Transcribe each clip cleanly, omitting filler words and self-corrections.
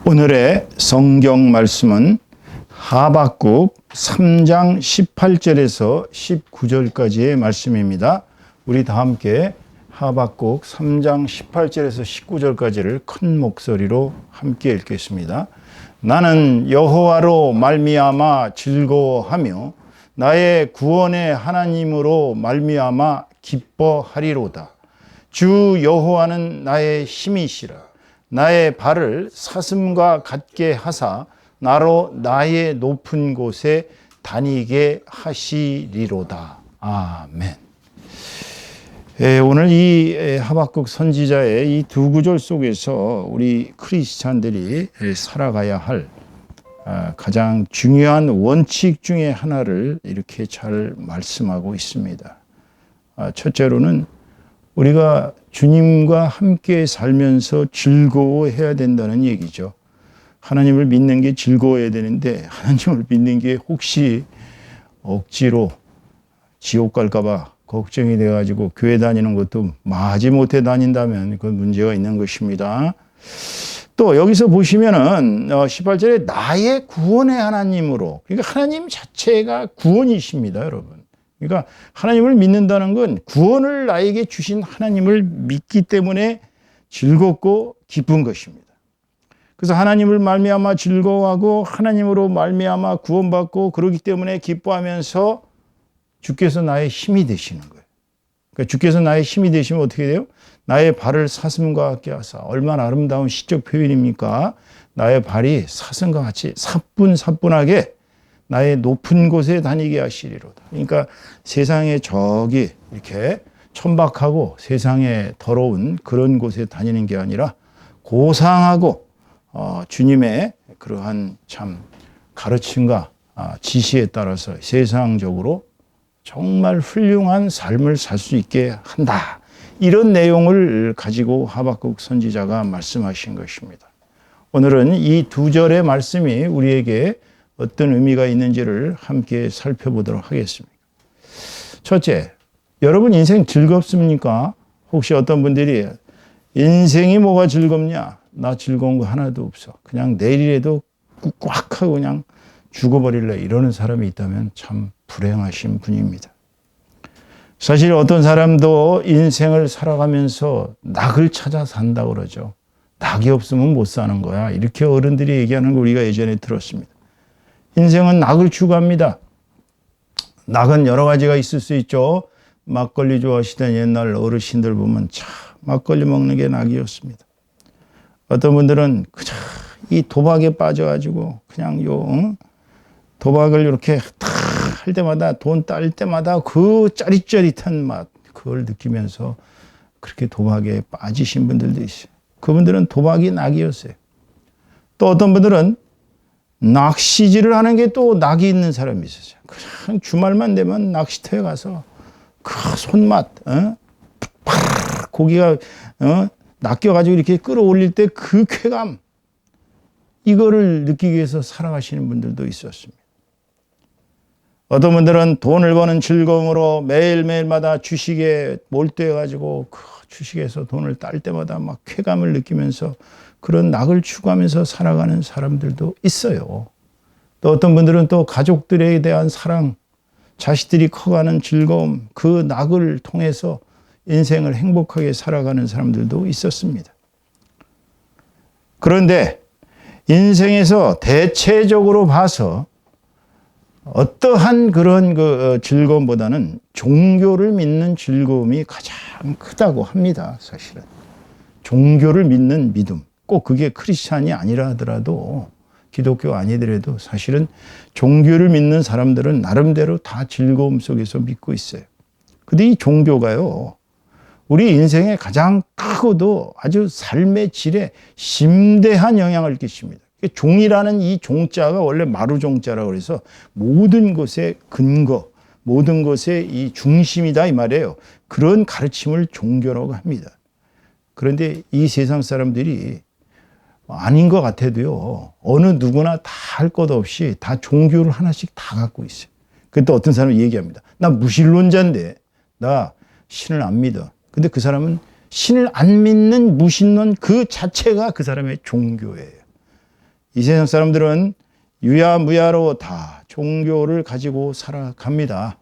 오늘의 성경 말씀은 하박국 3장 18절에서 19절까지의 말씀입니다. 우리 다 함께 하박국 3장 18절에서 19절까지를 큰 목소리로 함께 읽겠습니다. 나는 여호와로 말미암아 즐거워하며 나의 구원의 하나님으로 말미암아 기뻐하리로다. 주 여호와는 나의 힘이시라. 나의 발을 사슴과 같게 하사 나로 나의 높은 곳에 다니게 하시리로다. 아멘. 오늘 이 하박국 선지자의 이 두 구절 속에서 우리 크리스찬들이 살아가야 할 가장 중요한 원칙 중에 하나를 이렇게 잘 말씀하고 있습니다. 첫째로는 우리가 주님과 함께 살면서 즐거워해야 된다는 얘기죠. 하나님을 믿는 게 즐거워야 되는데 하나님을 믿는 게 혹시 억지로 지옥 갈까 봐 걱정이 돼가지고 교회 다니는 것도 마지못해 다닌다면 그건 문제가 있는 것입니다. 또 여기서 보시면은 18절에 나의 구원의 하나님으로, 그러니까 하나님 자체가 구원이십니다, 여러분. 그러니까 하나님을 믿는다는 건 구원을 나에게 주신 하나님을 믿기 때문에 즐겁고 기쁜 것입니다. 그래서 하나님을 말미암아 즐거워하고 하나님으로 말미암아 구원받고 그러기 때문에 기뻐하면서 주께서 나의 힘이 되시는 거예요. 그러니까 주께서 나의 힘이 되시면 어떻게 돼요? 나의 발을 사슴과 같게 하사. 얼마나 아름다운 시적 표현입니까? 나의 발이 사슴과 같이 사뿐사뿐하게 나의 높은 곳에 다니게 하시리로다. 그러니까 세상에 저기 이렇게 천박하고 세상에 더러운 그런 곳에 다니는 게 아니라 고상하고 주님의 그러한 참 가르침과 지시에 따라서 세상적으로 정말 훌륭한 삶을 살 수 있게 한다. 이런 내용을 가지고 하박국 선지자가 말씀하신 것입니다. 오늘은 이 두 절의 말씀이 우리에게 어떤 의미가 있는지를 함께 살펴보도록 하겠습니다. 첫째, 여러분 인생 즐겁습니까? 혹시 어떤 분들이 인생이 뭐가 즐겁냐? 나 즐거운 거 하나도 없어. 그냥 내일이라도 꽉 하고 그냥 죽어버릴래. 이러는 사람이 있다면 참 불행하신 분입니다. 사실 어떤 사람도 인생을 살아가면서 낙을 찾아 산다고 그러죠. 낙이 없으면 못 사는 거야. 이렇게 어른들이 얘기하는 거 우리가 예전에 들었습니다. 인생은 낙을 추구합니다. 낙은 여러 가지가 있을 수 있죠. 막걸리 좋아하시던 옛날 어르신들 보면 참 막걸리 먹는 게 낙이었습니다. 어떤 분들은 그저 이 도박에 빠져가지고 그냥 도박을 이렇게 탁 할 때마다 돈 딸 때마다 그 짜릿짜릿한 맛 그걸 느끼면서 그렇게 도박에 빠지신 분들도 있어요. 그분들은 도박이 낙이었어요. 또 어떤 분들은 낚시질을 하는 게 또 낙이 있는 사람이 있었어요. 그냥 주말만 되면 낚시터에 가서 그 손맛, 고기가 낚여가지고 이렇게 끌어올릴 때 그 쾌감, 이거를 느끼기 위해서 살아가시는 분들도 있었습니다. 어떤 분들은 돈을 버는 즐거움으로 매일매일마다 주식에 몰두해가지고 그 주식에서 돈을 딸 때마다 막 쾌감을 느끼면서 그런 낙을 추구하면서 살아가는 사람들도 있어요. 또 어떤 분들은 또 가족들에 대한 사랑, 자식들이 커가는 즐거움, 그 낙을 통해서 인생을 행복하게 살아가는 사람들도 있었습니다. 그런데 인생에서 대체적으로 봐서 어떠한 그런 즐거움보다는 종교를 믿는 즐거움이 가장 크다고 합니다, 사실은. 종교를 믿는 믿음. 꼭 그게 크리스찬이 아니라 하더라도, 기독교 아니더라도 사실은 종교를 믿는 사람들은 나름대로 다 즐거움 속에서 믿고 있어요. 근데 이 종교가요, 우리 인생에 가장 크고도 아주 삶의 질에 심대한 영향을 끼칩니다. 종이라는 이 종자가 원래 마루종자라고 해서 모든 것의 근거, 모든 것의 이 중심이다 이 말이에요. 그런 가르침을 종교라고 합니다. 그런데 이 세상 사람들이 아닌 것 같아도요, 어느 누구나 다 할 것 없이 다 종교를 하나씩 다 갖고 있어요. 그때 어떤 사람이 얘기합니다. 나 무신론자인데 나 신을 안 믿어. 근데 그 사람은 신을 안 믿는 무신론 그 자체가 그 사람의 종교예요. 이 세상 사람들은 유야무야로 다 종교를 가지고 살아갑니다.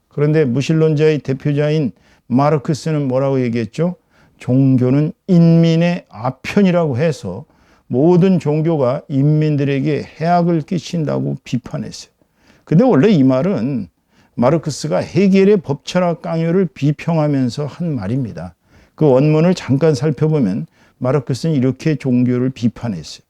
그런데 무신론자의 대표자인 마르크스는 뭐라고 얘기했죠? 종교는 인민의 아편이라고 해서 모든 종교가 인민들에게 해악을 끼친다고 비판했어요. 근데 원래 이 말은 마르크스가 헤겔의 법철학 강요를 비평하면서 한 말입니다. 그 원문을 잠깐 살펴보면 마르크스는 이렇게 종교를 비판했어요.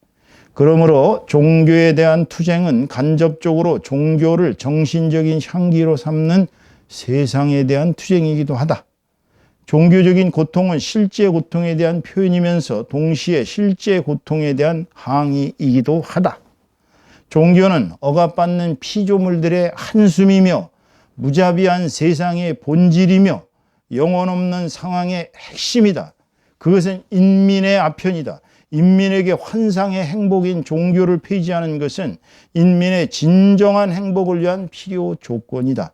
그러므로 종교에 대한 투쟁은 간접적으로 종교를 정신적인 향기로 삼는 세상에 대한 투쟁이기도 하다. 종교적인 고통은 실제 고통에 대한 표현이면서 동시에 실제 고통에 대한 항의이기도 하다. 종교는 억압받는 피조물들의 한숨이며 무자비한 세상의 본질이며 영혼 없는 상황의 핵심이다. 그것은 인민의 아편이다. 인민에게 환상의 행복인 종교를 폐지하는 것은 인민의 진정한 행복을 위한 필요 조건이다.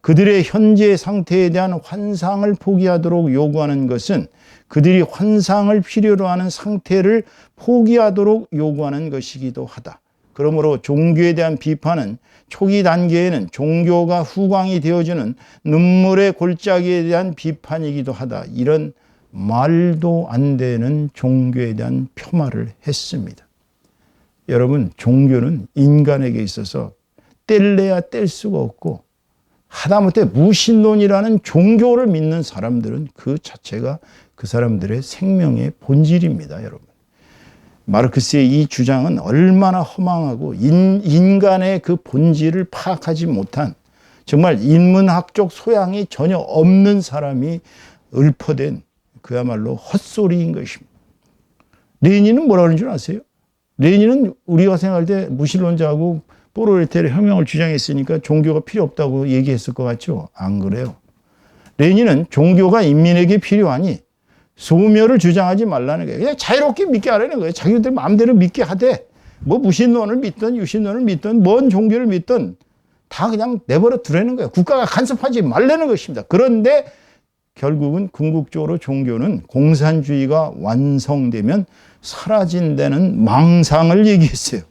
그들의 현재 상태에 대한 환상을 포기하도록 요구하는 것은 그들이 환상을 필요로 하는 상태를 포기하도록 요구하는 것이기도 하다. 그러므로 종교에 대한 비판은 초기 단계에는 종교가 후광이 되어주는 눈물의 골짜기에 대한 비판이기도 하다. 이런 말도 안 되는 종교에 대한 폄하를 했습니다. 여러분, 종교는 인간에게 있어서 뗄래야 뗄 수가 없고 하다못해 무신론이라는 종교를 믿는 사람들은 그 자체가 그 사람들의 생명의 본질입니다, 여러분. 마르크스의 이 주장은 얼마나 허망하고 인간의 그 본질을 파악하지 못한 정말 인문학적 소양이 전혀 없는 사람이 읊어댄 그야말로 헛소리인 것입니다. 레닌은 뭐라 그러는 줄 아세요? 레닌은 우리가 생각할 때 무신론자하고 포로레타리아 혁명을 주장했으니까 종교가 필요 없다고 얘기했을 것 같죠? 안 그래요. 레닌은 종교가 인민에게 필요하니 소멸을 주장하지 말라는 거예요. 그냥 자유롭게 믿게 하라는 거예요. 자기들 마음대로 믿게 하되 뭐 무신론을 믿든 유신론을 믿든 뭔 종교를 믿든 다 그냥 내버려 두라는 거예요. 국가가 간섭하지 말라는 것입니다. 그런데 결국은 궁극적으로 종교는 공산주의가 완성되면 사라진다는 망상을 얘기했어요.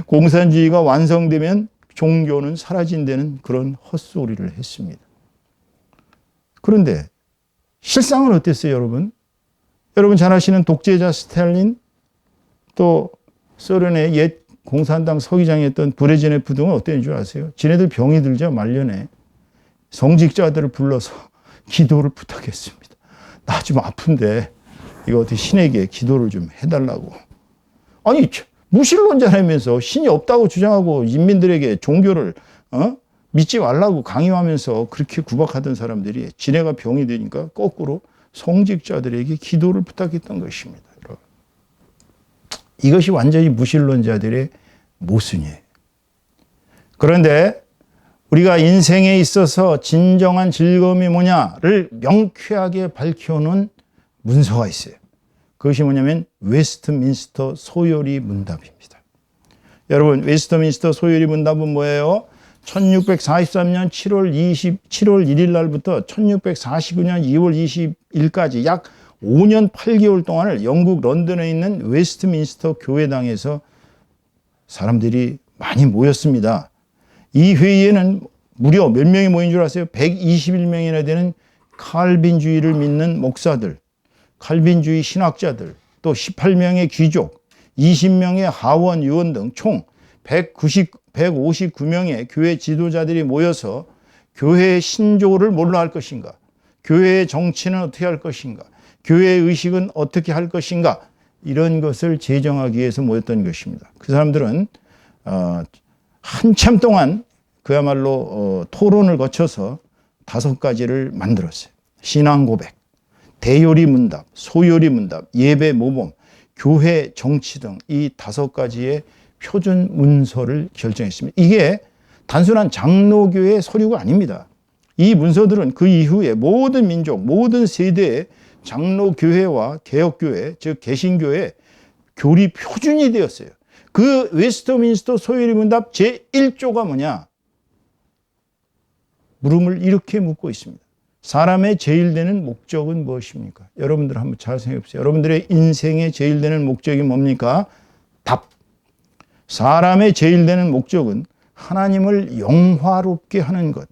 공산주의가 완성되면 종교는 사라진다는 그런 헛소리를 했습니다. 그런데 실상은 어땠어요, 여러분? 여러분 잘 아시는 독재자 스탈린, 또 소련의 옛 공산당 서기장이었던 브레즈네프 등은 어땠는 줄 아세요? 지네들 병이 들자 말년에 성직자들을 불러서 기도를 부탁했습니다. 나 좀 아픈데 이거 어떻게 신에게 기도를 좀 해달라고. 아니 무신론자라면서 신이 없다고 주장하고 인민들에게 종교를 믿지 말라고 강요하면서 그렇게 구박하던 사람들이 지네가 병이 되니까 거꾸로 성직자들에게 기도를 부탁했던 것입니다. 여러분. 이것이 완전히 무신론자들의 모순이에요. 그런데 우리가 인생에 있어서 진정한 즐거움이 뭐냐를 명쾌하게 밝혀놓은 문서가 있어요. 그것이 뭐냐면 웨스트민스터 소요리 문답입니다. 여러분, 웨스트민스터 소요리 문답은 뭐예요? 1643년 7월 1일 날부터 1649년 2월 20일까지 약 5년 8개월 동안을 영국 런던에 있는 웨스트민스터 교회당에서 사람들이 많이 모였습니다. 이 회의에는 무려 몇 명이 모인 줄 아세요? 121명이나 되는 칼빈주의를 믿는 목사들, 칼빈주의 신학자들, 또 18명의 귀족, 20명의 하원 의원 등 총 159명의 교회 지도자들이 모여서 교회의 신조를 뭘로 할 것인가, 교회의 정치는 어떻게 할 것인가, 교회의 의식은 어떻게 할 것인가, 이런 것을 제정하기 위해서 모였던 것입니다. 그 사람들은 한참 동안 그야말로 토론을 거쳐서 5가지를 만들었어요. 신앙 고백, 대요리 문답, 소요리 문답, 예배 모범, 교회 정치 등 이 5가지의 표준 문서를 결정했습니다. 이게 단순한 장로교회 서류가 아닙니다. 이 문서들은 그 이후에 모든 민족, 모든 세대의 장로교회와 개혁교회, 즉 개신교회 교리 표준이 되었어요. 그 웨스트민스터 소요리 문답 제1조가 뭐냐? 물음을 이렇게 묻고 있습니다. 사람의 제일 되는 목적은 무엇입니까? 여러분들 한번 잘 생각해 보세요. 여러분들의 인생의 제일 되는 목적이 뭡니까? 답. 사람의 제일 되는 목적은 하나님을 영화롭게 하는 것,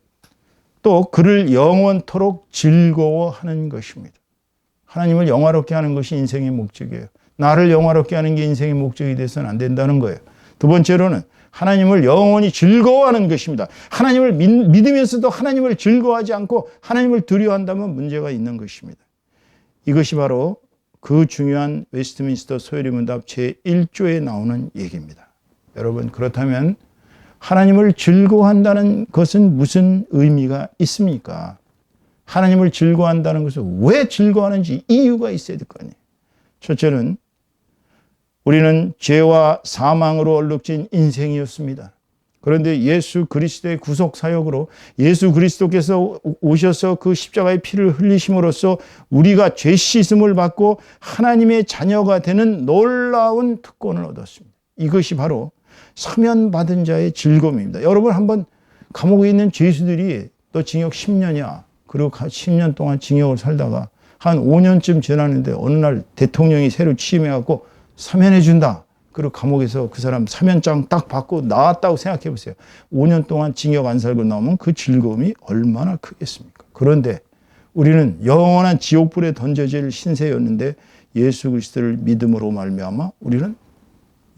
또 그를 영원토록 즐거워하는 것입니다. 하나님을 영화롭게 하는 것이 인생의 목적이에요. 나를 영화롭게 하는 게 인생의 목적이 돼서는 안 된다는 거예요. 두 번째로는 하나님을 영원히 즐거워하는 것입니다. 하나님을 믿으면서도 하나님을 즐거워하지 않고 하나님을 두려워한다면 문제가 있는 것입니다. 이것이 바로 그 중요한 웨스트민스터 소요리문답 제1조에 나오는 얘기입니다. 여러분, 그렇다면 하나님을 즐거워한다는 것은 무슨 의미가 있습니까? 하나님을 즐거워한다는 것은 왜 즐거워하는지 이유가 있어야 될 거 아니에요. 첫째는 우리는 죄와 사망으로 얼룩진 인생이었습니다. 그런데 예수 그리스도의 구속 사역으로 예수 그리스도께서 오셔서 그 십자가의 피를 흘리심으로써 우리가 죄 씻음을 받고 하나님의 자녀가 되는 놀라운 특권을 얻었습니다. 이것이 바로 사면받은 자의 즐거움입니다. 여러분, 한번 감옥에 있는 죄수들이 너 징역 10년이야. 그리고 10년 동안 징역을 살다가 한 5년쯤 지났는데 어느 날 대통령이 새로 취임해갖고 사면해 준다. 그리고 감옥에서 그 사람 사면장 딱 받고 나왔다고 생각해 보세요. 5년 동안 징역 안 살고 나오면 그 즐거움이 얼마나 크겠습니까? 그런데 우리는 영원한 지옥불에 던져질 신세였는데 예수 그리스도를 믿음으로 말미암아 우리는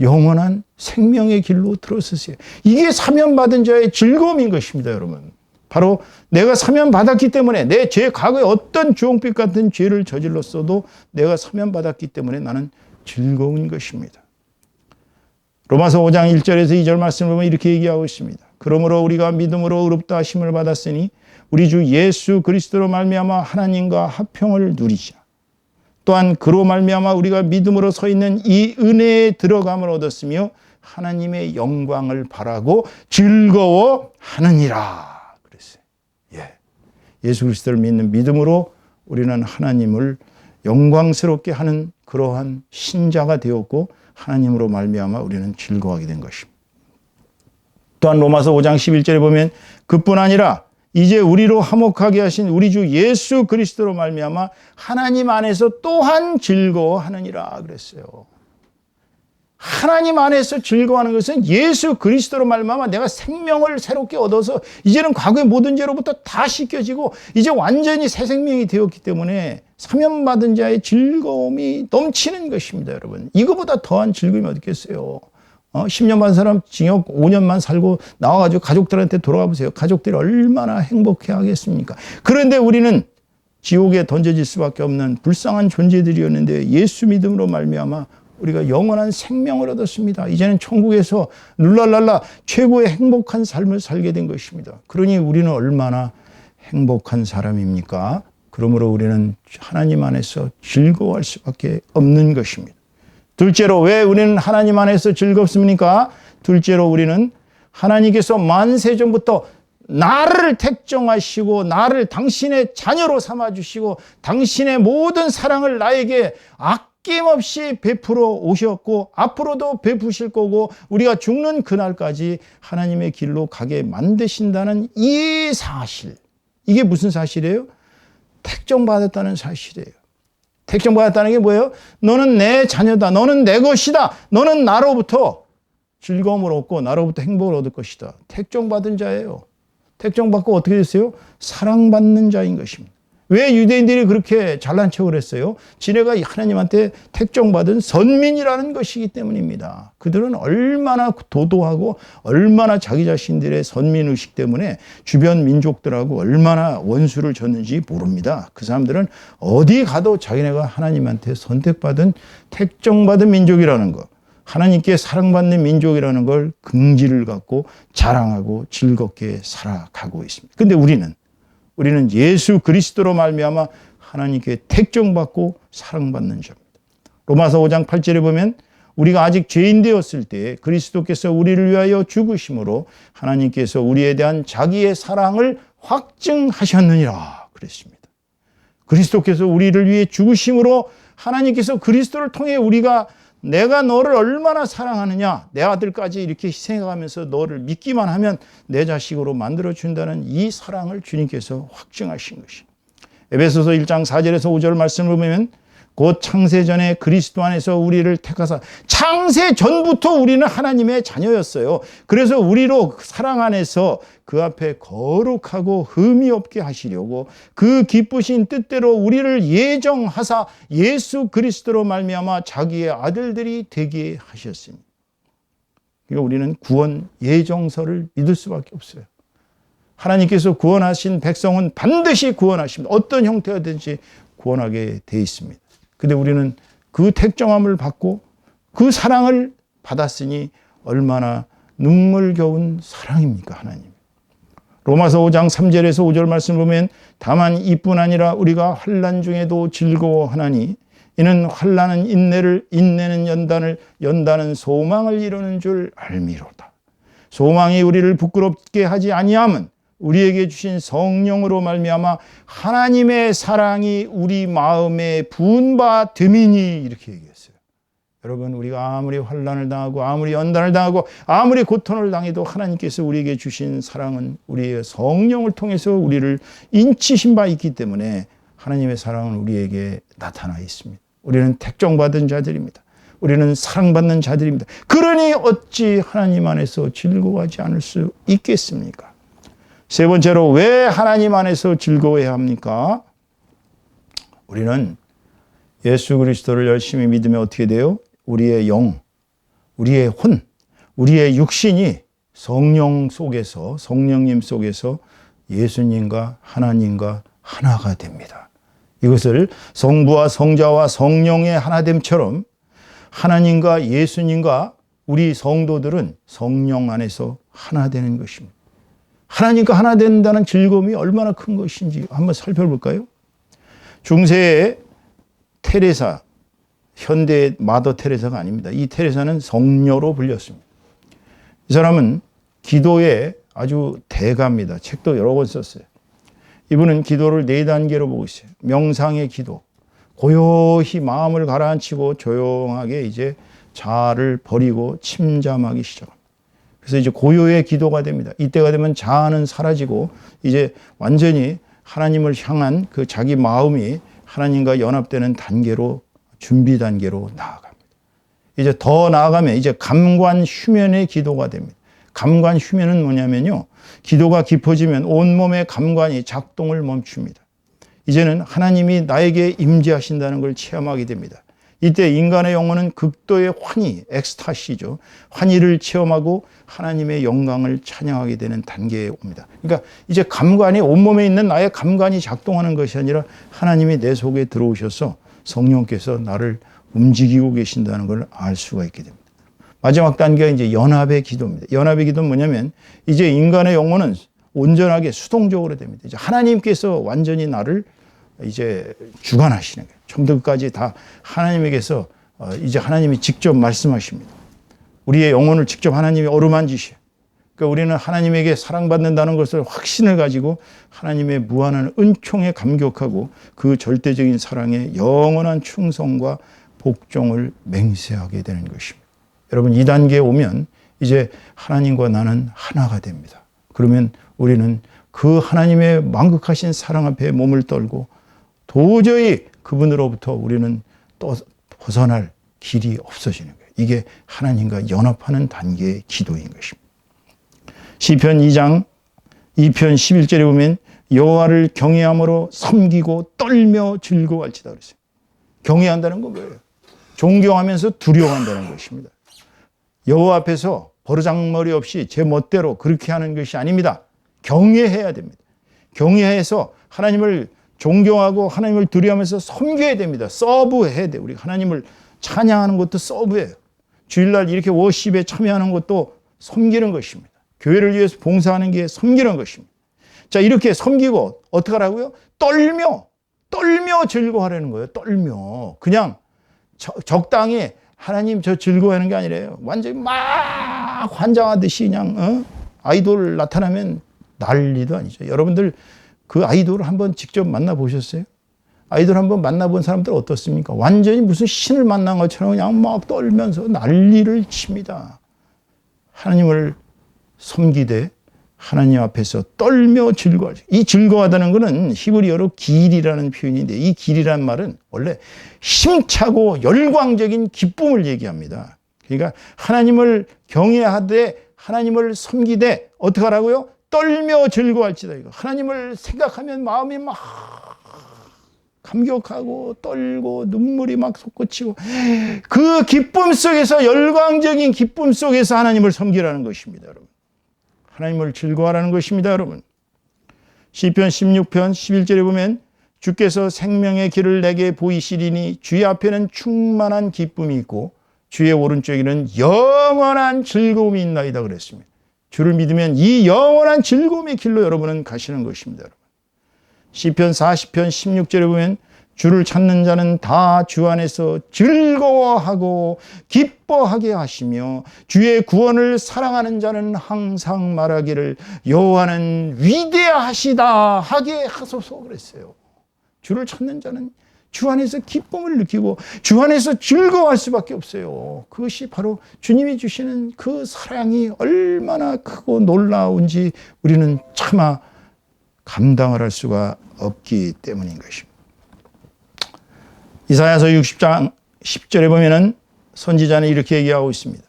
영원한 생명의 길로 들어섰어요. 이게 사면받은 자의 즐거움인 것입니다, 여러분. 바로 내가 사면받았기 때문에 내 죄 과거에 어떤 주홍빛 같은 죄를 저질렀어도 내가 사면받았기 때문에 나는 즐거운 것입니다. 로마서 5장 1절에서 2절 말씀을 보면 이렇게 얘기하고 있습니다. 그러므로 우리가 믿음으로 의롭다 하심을 받았으니 우리 주 예수 그리스도로 말미암아 하나님과 화평을 누리자. 또한 그로 말미암아 우리가 믿음으로 서 있는 이 은혜에 들어감을 얻었으며 하나님의 영광을 바라고 즐거워하느니라 그랬어요. 예수 그리스도를 믿는 믿음으로 우리는 하나님을 영광스럽게 하는 그러한 신자가 되었고 하나님으로 말미암아 우리는 즐거워하게 된 것입니다. 또한 로마서 5장 11절에 보면 그뿐 아니라 이제 우리로 화목하게 하신 우리 주 예수 그리스도로 말미암아 하나님 안에서 또한 즐거워하느니라 그랬어요. 하나님 안에서 즐거워하는 것은 예수 그리스도로 말미암아 내가 생명을 새롭게 얻어서 이제는 과거의 모든 죄로부터 다 씻겨지고 이제 완전히 새 생명이 되었기 때문에 사면받은 자의 즐거움이 넘치는 것입니다, 여러분. 이거보다 더한 즐거움이 어디 있겠어요? 10년 반 사람 징역 5년만 살고 나와가지고 가족들한테 돌아가 보세요. 가족들이 얼마나 행복해 하겠습니까? 그런데 우리는 지옥에 던져질 수밖에 없는 불쌍한 존재들이었는데 예수 믿음으로 말미암아 우리가 영원한 생명을 얻었습니다. 이제는 천국에서 룰랄랄라 최고의 행복한 삶을 살게 된 것입니다. 그러니 우리는 얼마나 행복한 사람입니까? 그러므로 우리는 하나님 안에서 즐거워할 수밖에 없는 것입니다. 둘째로 왜 우리는 하나님 안에서 즐겁습니까? 둘째로 우리는 하나님께서 만세전부터 나를 택정하시고 나를 당신의 자녀로 삼아주시고 당신의 모든 사랑을 나에게 아낌없이 베풀어 오셨고 앞으로도 베푸실 거고 우리가 죽는 그날까지 하나님의 길로 가게 만드신다는 이 사실. 이게 무슨 사실이에요? 택정받았다는 사실이에요. 택정받았다는 게 뭐예요? 너는 내 자녀다. 너는 내 것이다. 너는 나로부터 즐거움을 얻고 나로부터 행복을 얻을 것이다. 택정받은 자예요. 택정받고 어떻게 됐어요? 사랑받는 자인 것입니다. 왜 유대인들이 그렇게 잘난 척을 했어요? 지네가 하나님한테 택정받은 선민이라는 것이기 때문입니다. 그들은 얼마나 도도하고 얼마나 자기 자신들의 선민의식 때문에 주변 민족들하고 얼마나 원수를 졌는지 모릅니다. 그 사람들은 어디 가도 자기네가 하나님한테 선택받은 택정받은 민족이라는 것, 하나님께 사랑받는 민족이라는 걸 긍지를 갖고 자랑하고 즐겁게 살아가고 있습니다. 그런데 우리는 예수 그리스도로 말미암아 하나님께 택정받고 사랑받는 자입니다. 로마서 5장 8절에 보면 우리가 아직 죄인 되었을 때 그리스도께서 우리를 위하여 죽으심으로 하나님께서 우리에 대한 자기의 사랑을 확증하셨느니라 그랬습니다. 그리스도께서 우리를 위해 죽으심으로 하나님께서 그리스도를 통해 우리가 내가 너를 얼마나 사랑하느냐, 내 아들까지 이렇게 희생해가면서 너를 믿기만 하면 내 자식으로 만들어준다는 이 사랑을 주님께서 확증하신 것입니다. 에베소서 1장 4절에서 5절 말씀을 보면 곧 창세전에 그리스도 안에서 우리를 택하사, 창세전부터 우리는 하나님의 자녀였어요. 그래서 우리로 사랑 안에서 그 앞에 거룩하고 흠이 없게 하시려고 그 기쁘신 뜻대로 우리를 예정하사 예수 그리스도로 말미암아 자기의 아들들이 되게 하셨으니. 그러니까 우리는 구원 예정서를 믿을 수밖에 없어요. 하나님께서 구원하신 백성은 반드시 구원하십니다. 어떤 형태든지 구원하게 돼 있습니다. 근데 우리는 그 택정함을 받고 그 사랑을 받았으니 얼마나 눈물겨운 사랑입니까, 하나님. 로마서 5장 3절에서 5절 말씀 보면 다만 이뿐 아니라 우리가 환난 중에도 즐거워하나니 이는 환난은 인내를, 인내는 연단을, 연단은 소망을 이루는 줄 알미로다. 소망이 우리를 부끄럽게 하지 아니함은 우리에게 주신 성령으로 말미암아 하나님의 사랑이 우리 마음에 부은 바 됨이니, 이렇게 얘기했어요. 여러분, 우리가 아무리 환난을 당하고 아무리 연단을 당하고 아무리 고통을 당해도 하나님께서 우리에게 주신 사랑은 우리의 성령을 통해서 우리를 인치신 바 있기 때문에 하나님의 사랑은 우리에게 나타나 있습니다. 우리는 택정받은 자들입니다. 우리는 사랑받는 자들입니다. 그러니 어찌 하나님 안에서 즐거워하지 않을 수 있겠습니까? 세 번째로, 왜 하나님 안에서 즐거워해야 합니까? 우리는 예수 그리스도를 열심히 믿으면 어떻게 돼요? 우리의 영, 우리의 혼, 우리의 육신이 성령 속에서, 성령님 속에서 예수님과 하나님과 하나가 됩니다. 이것을 성부와 성자와 성령의 하나됨처럼 하나님과 예수님과 우리 성도들은 성령 안에서 하나 되는 것입니다. 하나님과 하나 된다는 즐거움이 얼마나 큰 것인지 한번 살펴볼까요? 중세의 테레사, 현대의 마더 테레사가 아닙니다. 이 테레사는 성녀로 불렸습니다. 이 사람은 기도의 아주 대가입니다. 책도 여러 권 썼어요. 이분은 기도를 4단계로 보고 있어요. 명상의 기도, 고요히 마음을 가라앉히고 조용하게 이제 자아를 버리고 침잠하기 시작합니다. 그래서 이제 고요의 기도가 됩니다. 이때가 되면 자아는 사라지고 이제 완전히 하나님을 향한 그 자기 마음이 하나님과 연합되는 단계로, 준비 단계로 나아갑니다. 이제 더 나아가면 이제 감관 휴면의 기도가 됩니다. 감관 휴면은 뭐냐면요, 기도가 깊어지면 온몸의 감관이 작동을 멈춥니다. 이제는 하나님이 나에게 임재하신다는 걸 체험하게 됩니다. 이때 인간의 영혼은 극도의 환희, 엑스타시죠. 환희를 체험하고 하나님의 영광을 찬양하게 되는 단계에 옵니다. 그러니까 이제 감관이, 온몸에 있는 나의 감관이 작동하는 것이 아니라 하나님이 내 속에 들어오셔서 성령께서 나를 움직이고 계신다는 걸 알 수가 있게 됩니다. 마지막 단계가 이제 연합의 기도입니다. 연합의 기도는 뭐냐면 이제 인간의 영혼은 온전하게 수동적으로 됩니다. 이제 하나님께서 완전히 나를 이제 주관하시는 거예요. 처음부터 끝까지 다 하나님에게서 이제 하나님이 직접 말씀하십니다. 우리의 영혼을 직접 하나님이 어루만지셔요. 그러니까 우리는 하나님에게 사랑받는다는 것을 확신을 가지고 하나님의 무한한 은총에 감격하고 그 절대적인 사랑에 영원한 충성과 복종을 맹세하게 되는 것입니다. 여러분, 이 단계에 오면 이제 하나님과 나는 하나가 됩니다. 그러면 우리는 그 하나님의 만극하신 사랑 앞에 몸을 떨고 도저히 그분으로부터 우리는 또 벗어날 길이 없어지는 거예요. 이게 하나님과 연합하는 단계의 기도인 것입니다. 시편 2장 2편 11절에 보면 여호와를 경외함으로 섬기고 떨며 즐거워할지다 그랬어요. 경외한다는 건 뭐예요? 존경하면서 두려워한다는 것입니다. 여호와 앞에서 버르장머리 없이 제 멋대로 그렇게 하는 것이 아닙니다. 경외해야 됩니다. 경외해서 하나님을 존경하고 하나님을 두려워하면서 섬겨야 됩니다. 서브해야 돼요. 우리 하나님을 찬양하는 것도 서브예요. 주일날 이렇게 워십에 참여하는 것도 섬기는 것입니다. 교회를 위해서 봉사하는 게 섬기는 것입니다. 자, 이렇게 섬기고 어떻게 하라고요? 떨며 즐거워하라는 거예요. 떨며. 그냥 적당히 하나님 저 즐거워하는 게 아니래요. 완전히 막 환장하듯이 그냥 아이돌 나타나면 난리도 아니죠. 여러분들 그 아이돌을 한번 직접 만나보셨어요? 아이돌 한번 만나본 사람들 어떻습니까? 완전히 무슨 신을 만난 것처럼 그냥 막 떨면서 난리를 칩니다. 하나님을 섬기되 하나님 앞에서 떨며 즐거워하죠. 이 즐거워하다는 것은 히브리어로 길이라는 표현인데, 이 길이란 말은 원래 힘차고 열광적인 기쁨을 얘기합니다. 그러니까 하나님을 경외하되 하나님을 섬기되 어떻게 하라고요? 떨며 즐거워할지다. 이거 하나님을 생각하면 마음이 막 감격하고 떨고 눈물이 막 솟구치고, 그 기쁨 속에서, 열광적인 기쁨 속에서 하나님을 섬기라는 것입니다, 여러분. 하나님을 즐거워하라는 것입니다, 여러분. 시편 16편 11절에 보면 주께서 생명의 길을 내게 보이시리니 주의 앞에는 충만한 기쁨이 있고 주의 오른쪽에는 영원한 즐거움이 있나이다 그랬습니다. 주를 믿으면 이 영원한 즐거움의 길로 여러분은 가시는 것입니다, 여러분. 시편 40편 16절에 보면 주를 찾는 자는 다 주 안에서 즐거워하고 기뻐하게 하시며 주의 구원을 사랑하는 자는 항상 말하기를 여호와는 위대하시다 하게 하소서 그랬어요. 주를 찾는 자는 주 안에서 기쁨을 느끼고 주 안에서 즐거워할 수밖에 없어요. 그것이 바로 주님이 주시는 그 사랑이 얼마나 크고 놀라운지 우리는 차마 감당을 할 수가 없기 때문인 것입니다. 이사야서 60장 10절에 보면은 선지자는 이렇게 얘기하고 있습니다.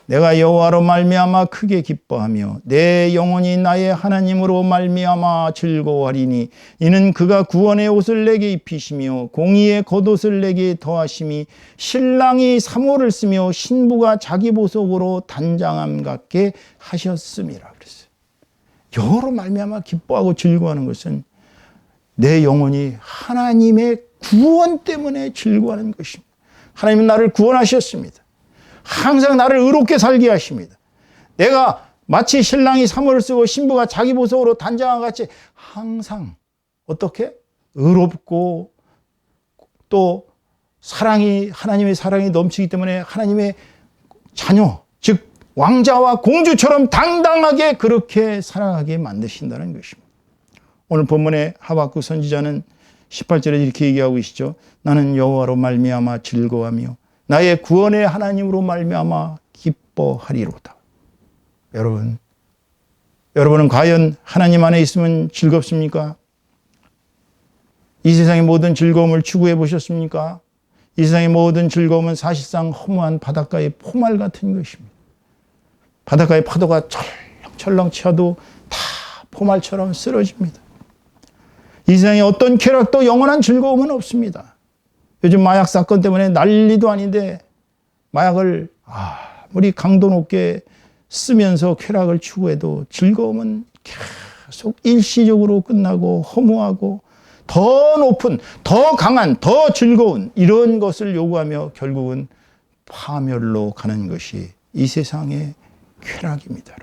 내가 여호와로 말미암아 크게 기뻐하며 내 영혼이 나의 하나님으로 말미암아 즐거워하리니 이는 그가 구원의 옷을 내게 입히시며 공의의 겉옷을 내게 더하심이 신랑이 사모를 쓰며 신부가 자기 보석으로 단장함 같게 하셨음이라 그랬어요. 여호와로 말미암아 기뻐하고 즐거워하는 것은 내 영혼이 하나님의 구원 때문에 즐거워하는 것입니다. 하나님은 나를 구원하셨습니다. 항상 나를 의롭게 살게 하십니다. 내가 마치 신랑이 사모를 쓰고 신부가 자기 보석으로 단장함 같이 항상 어떻게? 의롭고 또 하나님의 사랑이 넘치기 때문에 하나님의 자녀, 즉 왕자와 공주처럼 당당하게 그렇게 살아가게 만드신다는 것입니다. 오늘 본문의 하박국 선지자는 18절에 이렇게 얘기하고 계시죠. 나는 여호와로 말미암아 즐거워하며 나의 구원의 하나님으로 말미암아 기뻐하리로다. 여러분은 과연 하나님 안에 있으면 즐겁습니까? 이 세상의 모든 즐거움을 추구해 보셨습니까? 이 세상의 모든 즐거움은 사실상 허무한 바닷가의 포말 같은 것입니다. 바닷가의 파도가 철렁철렁 치어도 다 포말처럼 쓰러집니다. 이 세상에 어떤 쾌락도 영원한 즐거움은 없습니다. 요즘 마약 사건 때문에 난리도 아닌데 마약을 아무리 강도 높게 쓰면서 쾌락을 추구해도 즐거움은 계속 일시적으로 끝나고 허무하고 더 높은, 더 강한, 더 즐거운 이런 것을 요구하며 결국은 파멸로 가는 것이 이 세상의 쾌락입니다.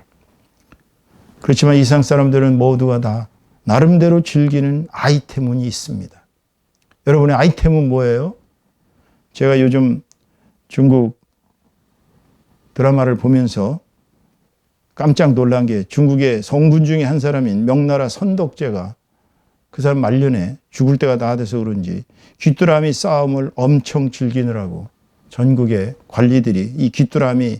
그렇지만 이 세상 사람들은 모두가 다 나름대로 즐기는 아이템은 있습니다. 여러분의 아이템은 뭐예요? 제가 요즘 중국 드라마를 보면서 깜짝 놀란 게 중국의 성군 중에 한 사람인 명나라 선덕제가 그 사람 말년에 죽을 때가 다 돼서 그런지 귀뚜라미 싸움을 엄청 즐기느라고 전국의 관리들이 이 귀뚜라미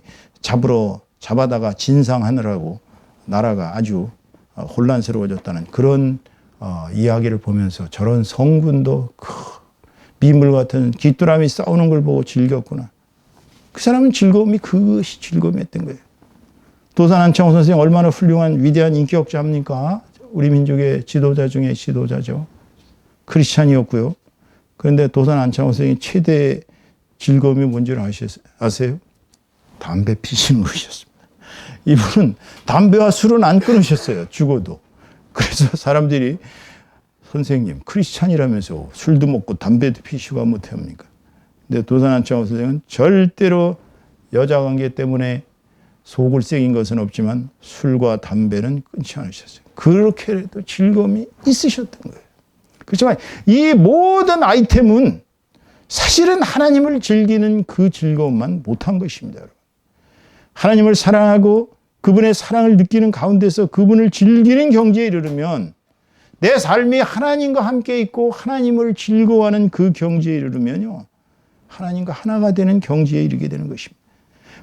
잡아다가 진상하느라고 나라가 아주 혼란스러워졌다는 그런 이야기를 보면서 저런 성군도 미물 같은 귀뚜라미 싸우는 걸 보고 즐겼구나. 그 사람은 그것이 즐거움이었던 거예요. 도산 안창호 선생님 얼마나 훌륭한 위대한 인격자입니까? 우리 민족의 지도자 중에 지도자죠. 크리스찬이었고요. 그런데 도산 안창호 선생님 최대 즐거움이 뭔지를 아세요? 담배 피시는 것이었습니다. 이분은 담배와 술은 안 끊으셨어요. 죽어도. 그래서 사람들이 선생님 크리스찬이라면서 술도 먹고 담배도 피시고 하면 어떡합니까? 근데 도산 안창호 선생은 절대로 여자 관계 때문에 속을 새긴 것은 없지만 술과 담배는 끊지 않으셨어요. 그렇게라도 즐거움이 있으셨던 거예요. 그렇지만 이 모든 아이템은 사실은 하나님을 즐기는 그 즐거움만 못한 것입니다. 여러분. 하나님을 사랑하고 그분의 사랑을 느끼는 가운데서 그분을 즐기는 경지에 이르르면 내 삶이 하나님과 함께 있고 하나님을 즐거워하는 그 경지에 이르르면요. 하나님과 하나가 되는 경지에 이르게 되는 것입니다.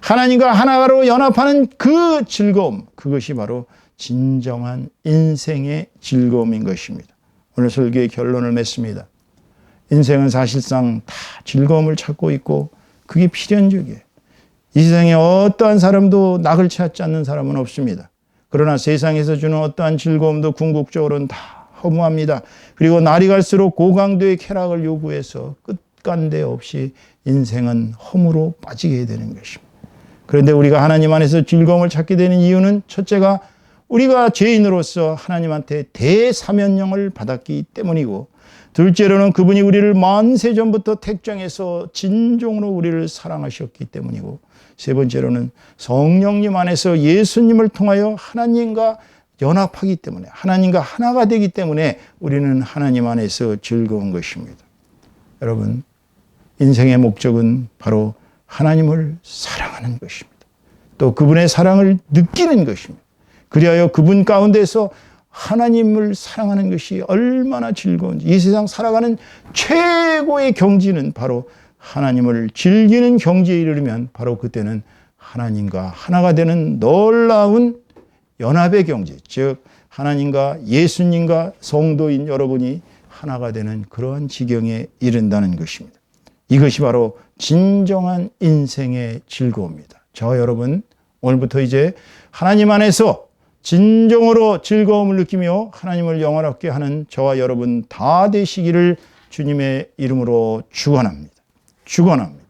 하나님과 하나로 연합하는 그 즐거움, 그것이 바로 인생의 즐거움인 것입니다. 오늘 설교의 결론을 맺습니다. 인생은 사실상 다 즐거움을 찾고 있고 그게 필연적이에요. 이 세상에 어떠한 사람도 낙을 찾지 않는 사람은 없습니다. 그러나 세상에서 주는 어떠한 즐거움도 궁극적으로는 다 허무합니다. 그리고 날이 갈수록 고강도의 쾌락을 요구해서 끝간데 없이 인생은 허무로 빠지게 되는 것입니다. 그런데 우리가 하나님 안에서 즐거움을 찾게 되는 이유는 첫째가 우리가 죄인으로서 하나님한테 대사면령을 받았기 때문이고, 둘째로는 그분이 우리를 만세전부터 택정해서 진정으로 우리를 사랑하셨기 때문이고, 세 번째로는 성령님 안에서 예수님을 통하여 하나님과 연합하기 때문에, 하나님과 하나가 되기 때문에 우리는 하나님 안에서 즐거운 것입니다. 여러분, 인생의 목적은 바로 하나님을 사랑하는 것입니다. 또 그분의 사랑을 느끼는 것입니다. 그리하여 그분 가운데서 하나님을 사랑하는 것이 얼마나 즐거운지, 이 세상 살아가는 최고의 경지는 바로 하나님을 즐기는 경지에 이르면 바로 그때는 하나님과 하나가 되는 놀라운 연합의 경지, 즉 하나님과 예수님과 성도인 여러분이 하나가 되는 그러한 지경에 이른다는 것입니다. 이것이 바로 진정한 인생의 즐거움입니다. 저와 여러분, 오늘부터 이제 하나님 안에서 진정으로 즐거움을 느끼며 하나님을 영원하게 하는 저와 여러분 다 되시기를 주님의 이름으로 축원합니다. 축원합니다.